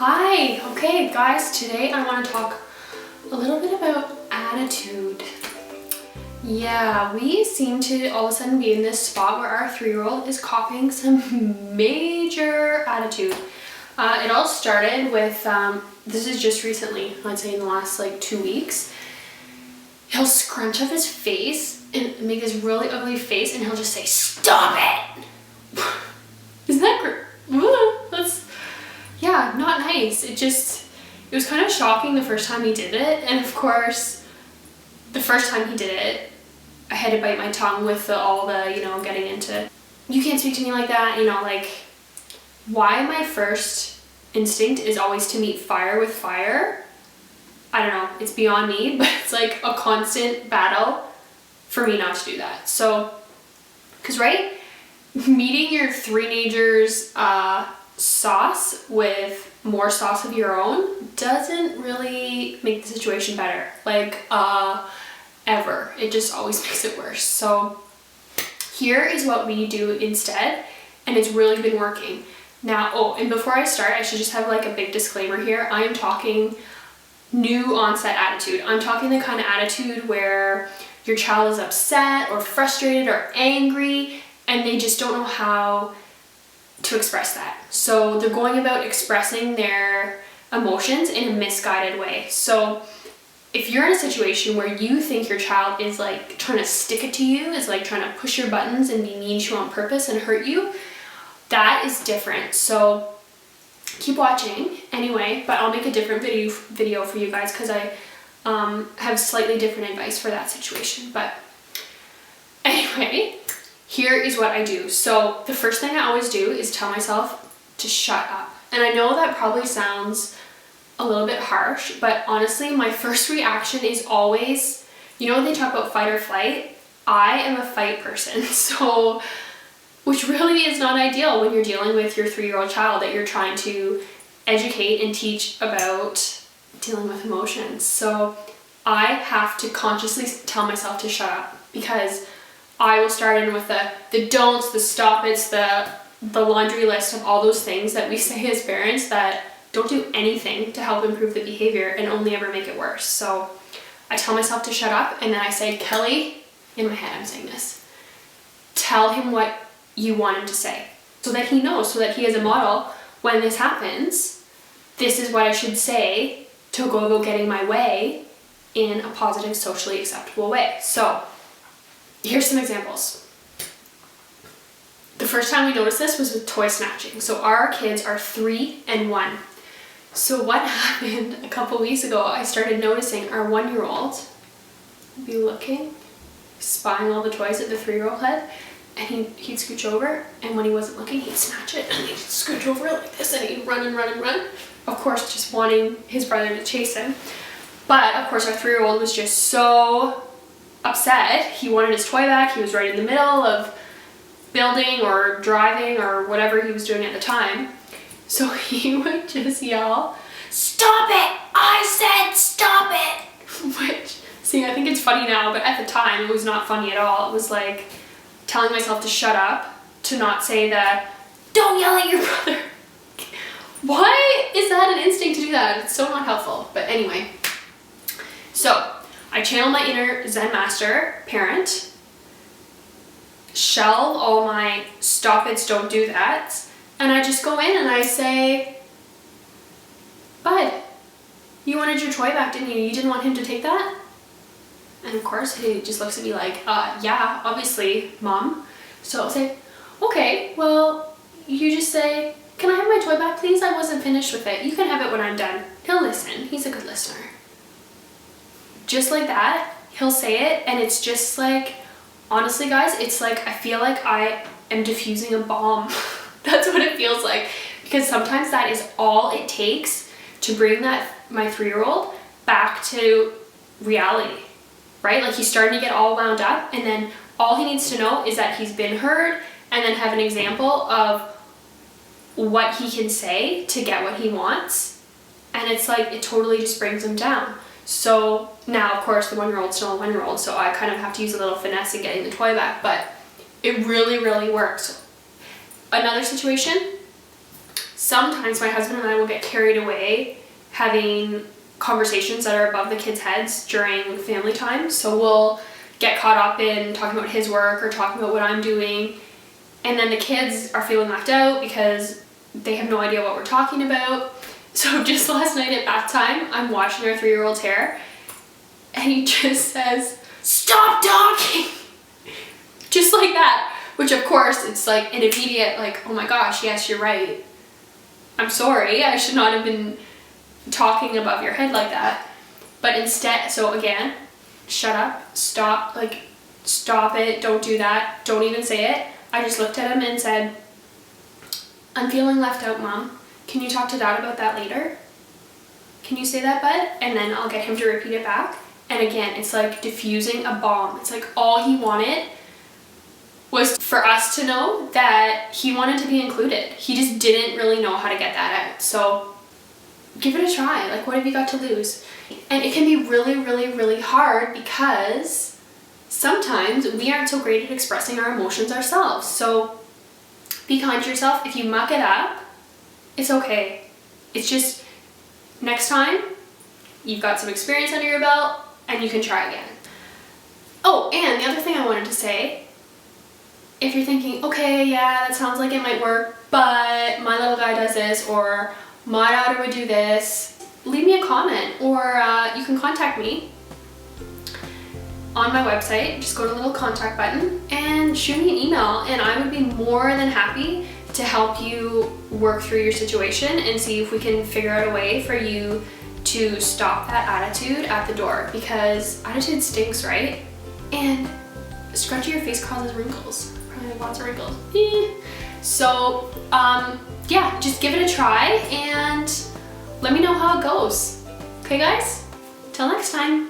Hi, okay guys, today I want to talk a little bit about attitude. Yeah, we seem to all of a sudden be in this spot where our 3-year-old is copying some major attitude. It all started with, this is just recently, I'd say in the last like 2 weeks. He'll scrunch up his face and make this really ugly face and he'll just say, "Stop it!" Isn't that great? Yeah, not nice. It was kind of shocking the first time he did it. And of course, the first time he did it, I had to bite my tongue with all the, getting into, "You can't speak to me like that," like, why my first instinct is always to meet fire with fire. I don't know, it's beyond me, but it's like a constant battle for me not to do that. So, because right, meeting your three-nagers sauce with more sauce of your own doesn't really make the situation better, ever. It just always makes it worse. So here is what we do instead, and it's really been working. Now, and before I start, I should just have like a big disclaimer here. I am talking new onset attitude. I'm talking the kind of attitude where your child is upset or frustrated or angry and they just don't know how to express that. So they're going about expressing their emotions in a misguided way. So if you're in a situation where you think your child is like trying to stick it to you, is like trying to push your buttons and be mean to you on purpose and hurt you, that is different. So keep watching anyway, but I'll make a different video for you guys because I have slightly different advice for that situation. But anyway, here is what I do. So the first thing I always do is tell myself to shut up. And I know that probably sounds a little bit harsh, but honestly, my first reaction is always, when they talk about fight or flight, I am a fight person. So, which really is not ideal when you're dealing with your 3-year-old child that you're trying to educate and teach about dealing with emotions. So I have to consciously tell myself to shut up, because I will start in with the don'ts, the stop it's, the laundry list of all those things that we say as parents that don't do anything to help improve the behavior and only ever make it worse. So I tell myself to shut up, and then I say, "Kelly," in my head I'm saying this, "tell him what you want him to say," so that he knows, so that he has a model. When this happens, this is what I should say to go about getting my way in a positive, socially acceptable way. So here's some examples. The first time we noticed this was with toy snatching. So our kids are 3 and 1. So what happened a couple weeks ago, I started noticing our 1-year-old would be looking, spying all the toys that the 3-year-old had, and he'd scooch over, and when he wasn't looking, he'd snatch it, and he'd scooch over it like this, and he'd run and run and run. Of course, just wanting his brother to chase him. But of course, our 3-year-old was just so upset. He wanted his toy back. He was right in the middle of building or driving or whatever he was doing at the time. So he would just yell, "Stop it! I said stop it!" Which, see, I think it's funny now, but at the time it was not funny at all. It was like telling myself to shut up, to not say that, "Don't yell at your brother." Why is that an instinct to do that? It's so not helpful. But anyway, so I channel my inner Zen master parent, shelve all my stop it's, don't do that, and I just go in and I say, "Bud, you wanted your toy back, didn't you? You didn't want him to take that?" And of course he just looks at me like, "Yeah, obviously, Mom." So I'll say, "Okay, well, you just say, 'Can I have my toy back, please? I wasn't finished with it. You can have it when I'm done.'" He'll listen. He's a good listener. Just like that, he'll say it, and it's just like, honestly guys, it's like I feel like I am diffusing a bomb. That's what it feels like, because sometimes that is all it takes to bring my 3-year-old back to reality, right? Like, he's starting to get all wound up, and then all he needs to know is that he's been heard, and then have an example of what he can say to get what he wants, and it's like it totally just brings him down. So now, of course, the 1-year-old's still a 1-year-old, so I kind of have to use a little finesse in getting the toy back, but it really, really works. Another situation, sometimes my husband and I will get carried away having conversations that are above the kids' heads during family time. So we'll get caught up in talking about his work or talking about what I'm doing, and then the kids are feeling left out because they have no idea what we're talking about. So just last night at bath time, I'm watching our 3-year-old's hair, and he just says, "Stop talking!" Just like that. Which of course, it's like an immediate like, oh my gosh, yes, you're right. I'm sorry, I should not have been talking above your head like that. But instead, so again, shut up, stop, like, stop it, don't do that, don't even say it. I just looked at him and said, "I'm feeling left out, Mom. Can you talk to Dad about that later? Can you say that, bud?" And then I'll get him to repeat it back. And again, it's like diffusing a bomb. It's like all he wanted was for us to know that he wanted to be included. He just didn't really know how to get that out. So give it a try. Like, what have you got to lose? And it can be really, really, really hard because sometimes we aren't so great at expressing our emotions ourselves. So be kind to yourself. If you muck it up, it's okay. It's just next time you've got some experience under your belt and you can try again. Oh, and the other thing I wanted to say, if you're thinking, okay, yeah, that sounds like it might work, but my little guy does this, or my daughter would do this, leave me a comment, or you can contact me on my website. Just go to the little contact button and shoot me an email, and I would be more than happy to help you work through your situation and see if we can figure out a way for you to stop that attitude at the door, because attitude stinks, right? And scratching your face causes wrinkles. Probably lots of wrinkles. So yeah, just give it a try and let me know how it goes. Okay guys? Till next time.